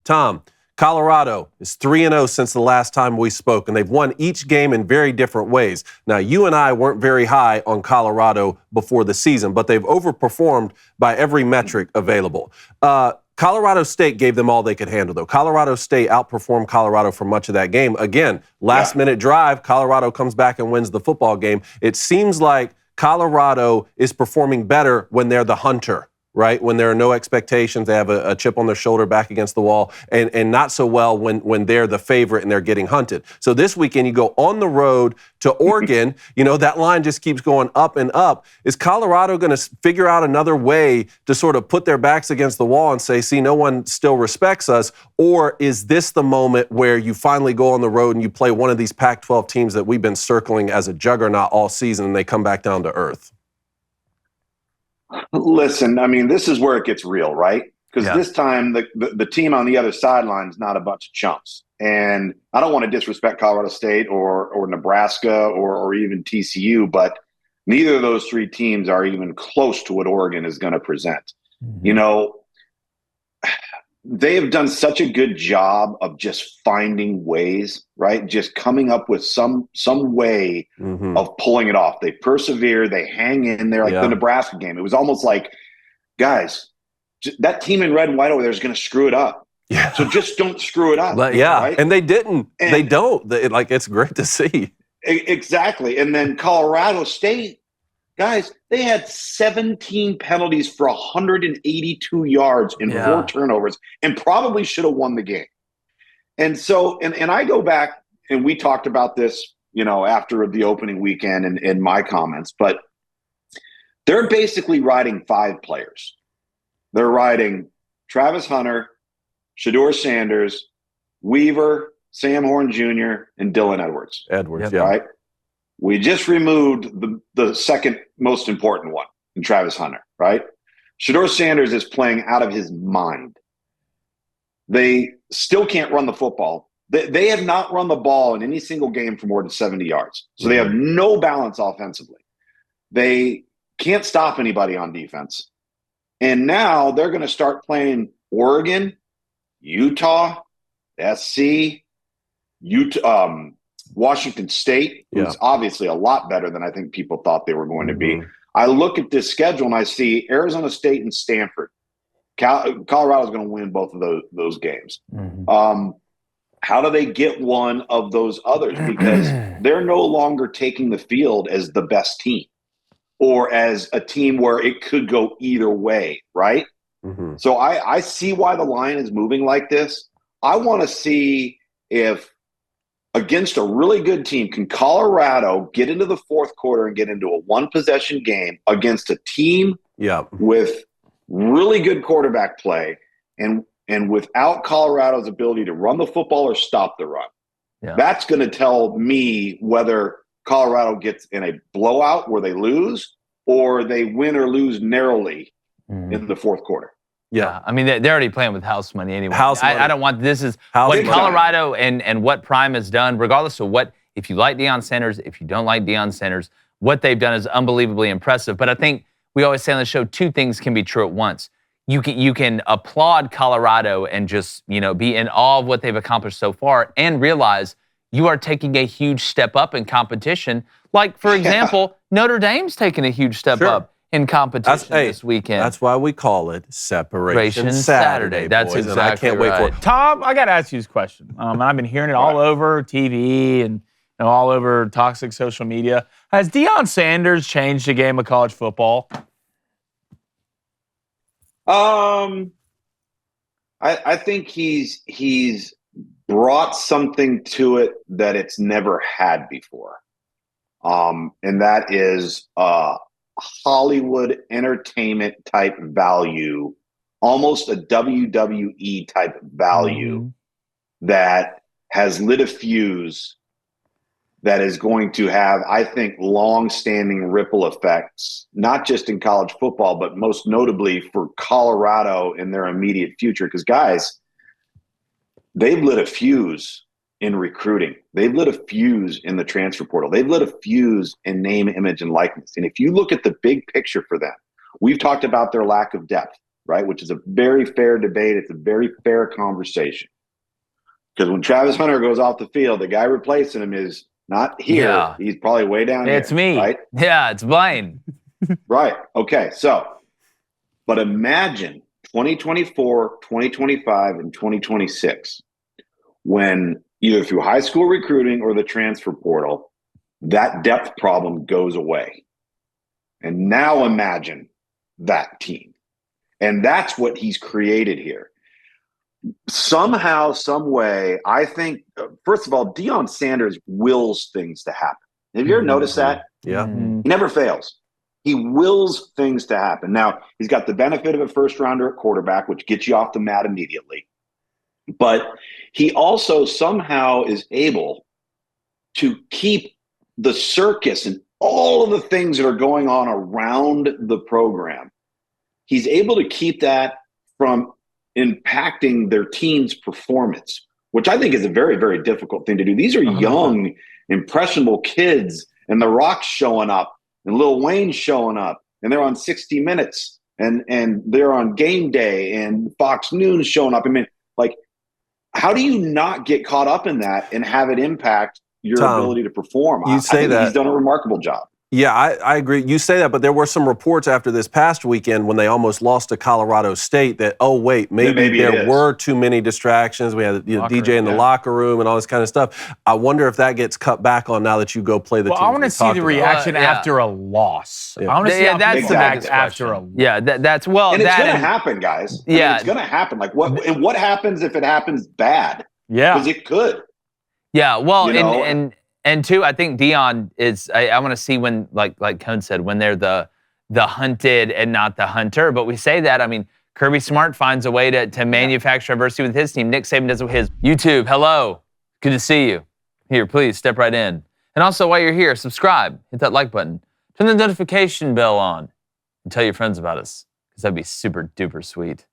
Tom, Colorado is 3-0 since the last time we spoke, and they've won each game in very different ways. Now, you and I weren't very high on Colorado before the season, but they've overperformed by every metric available. Colorado State gave them all they could handle, though. Colorado State outperformed Colorado for much of that game. Again, last-minute drive, Colorado comes back and wins the football game. It seems like Colorado is performing better when they're the hunter, right? When there are no expectations, they have a chip on their shoulder back against the wall, and not so well when they're the favorite and they're getting hunted. So this weekend you go on the road to Oregon. That line just keeps going up and up. Is Colorado going to figure out another way to sort of put their backs against the wall and say, see, no one still respects us? Or is this the moment where you finally go on the road and you play one of these Pac-12 teams that we've been circling as a juggernaut all season and they come back down to earth? Listen, I mean, this is where it gets real, right? Because this time the team on the other sideline is not a bunch of chumps. And I don't want to disrespect Colorado State or Nebraska or even TCU, but neither of those three teams are even close to what Oregon is going to present. Mm-hmm. They have done such a good job of just finding ways, right? Just coming up with some way of pulling it off. They persevere, they hang in there, like the Nebraska game. It was almost like, guys, that team in red and white over there is going to screw it up. Yeah. So just don't screw it up. But, right? And they didn't. They don't. It's great to see. Exactly. And then Colorado State, guys, they had 17 penalties for 182 yards and 4 turnovers and probably should have won the game. And so, and I go back, and we talked about this, after the opening weekend in my comments, but they're basically riding 5 players. They're riding Travis Hunter, Shedeur Sanders, Weaver, Sam Horn Jr., and Dylan Edwards. Right? We just removed the second most important one in Travis Hunter, right? Shedeur Sanders is playing out of his mind. They still can't run the football. They have not run the ball in any single game for more than 70 yards. So they have no balance offensively. They can't stop anybody on defense. And now they're going to start playing Oregon, Utah, SC, Washington State, who's obviously a lot better than I think people thought they were going to be. I look at this schedule and I see Arizona State and Stanford. Colorado's going to win both of those games. How do they get one of those others? Because they're no longer taking the field as the best team or as a team where it could go either way, right? So I see why the line is moving like this. I want to see if against a really good team, can Colorado get into the fourth quarter and get into a one-possession game against a team with really good quarterback play and without Colorado's ability to run the football or stop the run? That's going to tell me whether Colorado gets in a blowout where they lose or they win or lose narrowly in the fourth quarter. Yeah, I mean, they're already playing with house money anyway. I don't want – this is what Colorado and what Prime has done, regardless of what – if you like Deion Sanders, if you don't like Deion Sanders, what they've done is unbelievably impressive. But I think we always say on the show, 2 things can be true at once. You can applaud Colorado and just, be in awe of what they've accomplished so far and realize you are taking a huge step up in competition. Like, for example, Notre Dame's taking a huge step up in competition this weekend. That's why we call it Separation Saturday. That's boys, exactly I can't wait for it. Tom, I got to ask you this question. I've been hearing it all over TV and all over toxic social media. Has Deion Sanders changed the game of college football? I think he's brought something to it that it's never had before. And that is Hollywood entertainment type value, almost a WWE type value that has lit a fuse that is going to have, I think, long-standing ripple effects, not just in college football, but most notably for Colorado in their immediate future. Because, guys, they've lit a fuse in recruiting. They've lit a fuse in the transfer portal. They've lit a fuse in name, image, and likeness. And if you look at the big picture for them, we've talked about their lack of depth, right? Which is a very fair debate. It's a very fair conversation. Because when Travis Hunter goes off the field, the guy replacing him is not here. Yeah. He's probably way down here. It's me. Right? Yeah, it's Blaine. Right. Okay. So, but imagine 2024, 2025, and 2026 when either through high school recruiting or the transfer portal, that depth problem goes away. And now imagine that team. And that's what he's created here. Somehow, some way, I think, first of all, Deion Sanders wills things to happen. Have you ever noticed that? Yeah. He never fails. He wills things to happen. Now, he's got the benefit of a first-rounder at quarterback, which gets you off the mat immediately. But he also somehow is able to keep the circus and all of the things that are going on around the program. He's able to keep that from impacting their team's performance, which I think is a very, very difficult thing to do. These are young, impressionable kids, and The Rock's showing up, and Lil Wayne's showing up, and they're on 60 Minutes, and they're on Game Day, and Fox News showing up. I mean, like, how do you not get caught up in that and have it impact your ability to perform? You say that he's done a remarkable job. Yeah, I agree. You say that, but there were some reports after this past weekend when they almost lost to Colorado State that, oh, wait, maybe there were too many distractions. We had DJ in the locker room and all this kind of stuff. I wonder if that gets cut back on now that you go play the team. I want to see the reaction after a loss. I want to see how people act after a loss. Yeah, that's well. And it's going to happen, guys. Yeah. It's going to happen. Like, what happens if it happens bad? Yeah. Because it could. Yeah, well, You know? And two, I think Deion is. I want to see when, like Cone said, when they're the hunted and not the hunter. But we say that. I mean, Kirby Smart finds a way to manufacture adversity with his team. Nick Saban does it with his. YouTube, hello, good to see you. Here, please step right in. And also, while you're here, subscribe, hit that like button, turn the notification bell on, and tell your friends about us because that'd be super duper sweet.